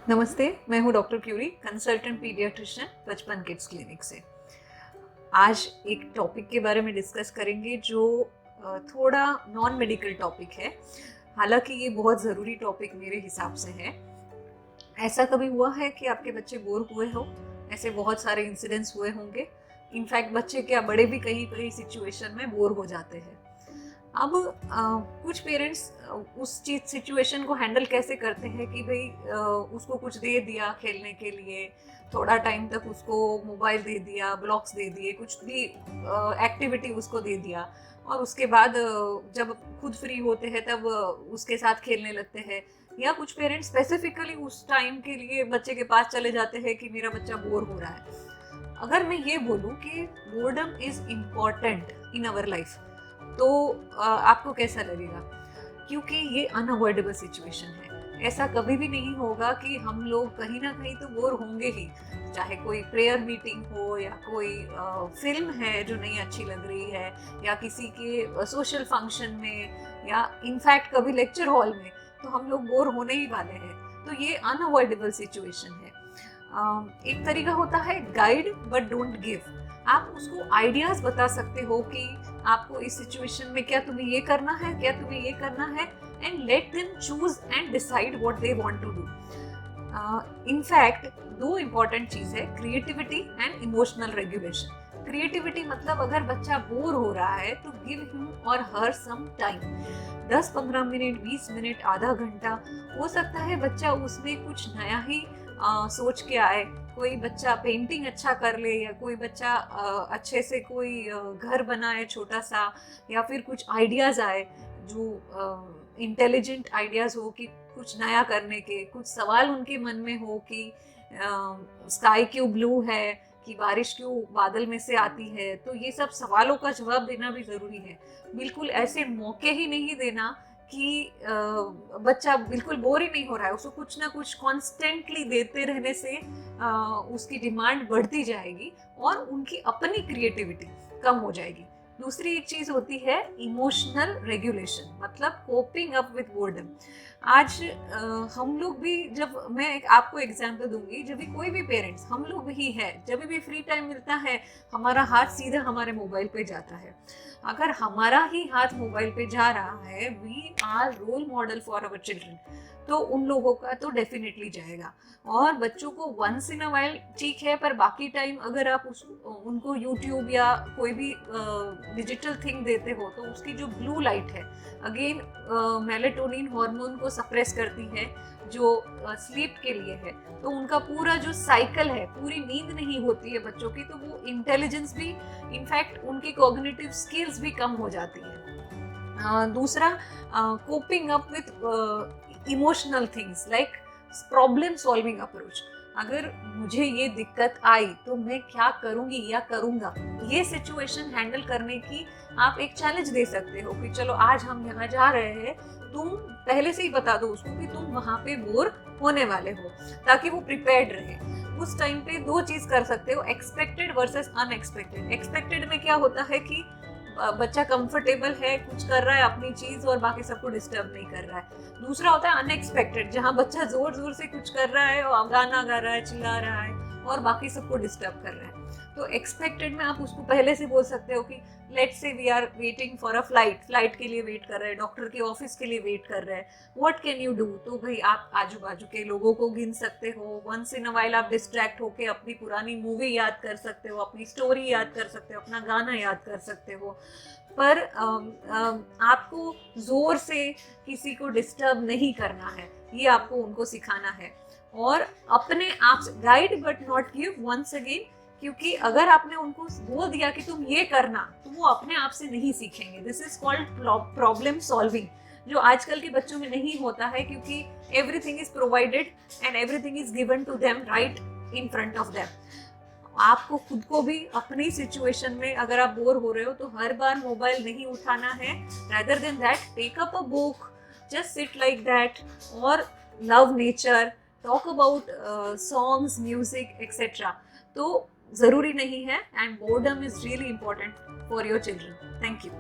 नमस्ते, मैं हूँ डॉक्टर प्यूरी, कंसल्टेंट पीडियाट्रिशियन बचपन किड्स क्लिनिक से। आज एक टॉपिक के बारे में डिस्कस करेंगे जो थोड़ा नॉन मेडिकल टॉपिक है। हालांकि ये बहुत ज़रूरी टॉपिक मेरे हिसाब से है। ऐसा कभी हुआ है कि आपके बच्चे बोर हुए हो? ऐसे बहुत सारे इंसिडेंट्स हुए होंगे। इनफैक्ट बच्चे क्या, बड़े भी कहीं कहीं सिचुएशन में बोर हो जाते हैं। अब कुछ पेरेंट्स उस चीज सिचुएशन को हैंडल कैसे करते हैं कि भाई उसको कुछ दे दिया खेलने के लिए, थोड़ा टाइम तक उसको मोबाइल दे दिया, ब्लॉक्स दे दिए, कुछ भी एक्टिविटी उसको दे दिया, और उसके बाद जब खुद फ्री होते हैं तब उसके साथ खेलने लगते हैं। या कुछ पेरेंट्स स्पेसिफिकली उस टाइम के लिए बच्चे के पास चले जाते हैं कि मेरा बच्चा बोर हो रहा है। अगर मैं ये बोलूँ कि boredom is important in our life, तो आपको कैसा लगेगा? क्योंकि ये अनअवॉइडेबल सिचुएशन है। ऐसा कभी भी नहीं होगा कि हम लोग कहीं ना कहीं तो बोर होंगे ही, चाहे कोई प्रेयर मीटिंग हो या कोई फिल्म है जो नहीं अच्छी लग रही है, या किसी के सोशल फंक्शन में, या इनफैक्ट कभी लेक्चर हॉल में, तो हम लोग बोर होने ही वाले हैं। तो ये अनअवॉइडेबल सिचुएशन है। एक तरीका होता है गाइड बट डोंट गिव। आप उसको आइडियाज बता सकते हो कि आपको इस सिचुएशन में क्या तुम्हें ये करना है, क्या तुम्हें ये करना है, and let them choose and decide what they want to do. In fact दो इम्पॉर्टेंट चीज है, creativity and emotional regulation. Creativity मतलब अगर बच्चा बोर हो रहा है तो गिव हिम और हर सम टाइम, 10-15 मिनट, 20 मिनट, आधा घंटा। हो सकता है बच्चा उसमें कुछ नया ही सोच के आए। कोई बच्चा पेंटिंग अच्छा कर ले, या कोई बच्चा अच्छे से कोई घर बनाए छोटा सा, या फिर कुछ आइडियाज आए जो इंटेलिजेंट आइडियाज हो कि कुछ नया करने के। कुछ सवाल उनके मन में हो कि स्काई क्यों ब्लू है, कि बारिश क्यों बादल में से आती है। तो ये सब सवालों का जवाब देना भी जरूरी है। बिल्कुल ऐसे मौके ही नहीं देना कि बच्चा बिल्कुल बोर ही नहीं हो रहा है। उसको कुछ ना कुछ कॉन्स्टेंटली देते रहने से उसकी डिमांड बढ़ती जाएगी और उनकी अपनी क्रिएटिविटी कम हो जाएगी। दूसरी एक चीज होती है इमोशनल रेगुलेशन, मतलब कोपिंग अप विद बोर्डम। आज हम लोग भी, जब मैं आपको एग्जांपल दूंगी, जब भी कोई भी पेरेंट्स, हम लोग ही है, जब भी फ्री टाइम मिलता है हमारा हाथ सीधा हमारे मोबाइल पे जाता है। अगर हमारा ही हाथ मोबाइल पे जा रहा है, we are role model for our children, तो उन लोगों का तो डेफिनेटली जाएगा। और बच्चों को वंस इन अ वाइल ठीक है, पर बाकी टाइम अगर आप उनको यूट्यूब या कोई भी डिजिटल थिंग देते हो तो उसकी जो ब्लू लाइट है, अगेन मेलेटोनिन हार्मोन को सप्रेस करती है जो स्लीप के लिए है। तो उनका पूरा जो साइकिल है, पूरी नींद नहीं होती है बच्चों की, तो वो इंटेलिजेंस भी, इनफैक्ट उनकी कॉग्निटिव स्किल्स भी कम हो जाती है। दूसरा, coping up with emotional things like problem solving approach. अगर मुझे ये दिक्कत आई तो मैं क्या करूंगी या करूंगा, ये सिचुएशन हैंडल करने की आप एक चैलेंज दे सकते हो कि चलो आज हम यहाँ जा रहे हैं, तुम पहले से ही बता दो उसको कि तुम वहां पे बोर होने वाले हो, ताकि वो प्रिपेयर्ड रहे। उस टाइम पे दो चीज कर सकते हो, एक्सपेक्टेड वर्सेस अनएक्सपेक्टेड। एक्सपेक्टेड में क्या होता है कि बच्चा कंफर्टेबल है, कुछ कर रहा है अपनी चीज और बाकी सबको डिस्टर्ब नहीं कर रहा है। दूसरा होता है अनएक्सपेक्टेड, जहाँ बच्चा जोर जोर से कुछ कर रहा है और गाना गा रहा है, चिल्ला रहा है और बाकी सबको डिस्टर्ब कर रहा है। तो एक्सपेक्टेड में आप उसको पहले से बोल सकते हो कि let's say we are waiting for a flight के लिए वेट कर रहे हैं, डॉक्टर के ऑफिस के लिए वेट कर रहे हैं, व्हाट कैन यू डू। तो भाई आप आजू बाजू के लोगों को गिन सकते हो, वंस इन अ वाइल आप डिस्ट्रैक्ट होके अपनी पुरानी मूवी याद कर सकते हो, अपनी स्टोरी याद कर सकते हो, अपना गाना याद कर सकते हो। पर आपको जोर से किसी को डिस्टर्ब नहीं करना है, ये आपको उनको सिखाना है। और अपने आप से guide but not give, once again, क्योंकि अगर आपने उनको बोल दिया कि तुम ये करना, तो वो अपने आप से नहीं सीखेंगे। This is called problem solving, जो आजकल के बच्चों में नहीं होता है, क्योंकि everything is provided and everything is given to them right in front of them. आपको खुद को भी अपनी सिचुएशन में, अगर आप बोर हो रहे हो तो हर बार मोबाइल नहीं उठाना है। rather than that, take up a book, just sit like that, और love nature, talk about songs, music, etc. तो जरूरी नहीं है, and boredom is really important for your children. Thank you.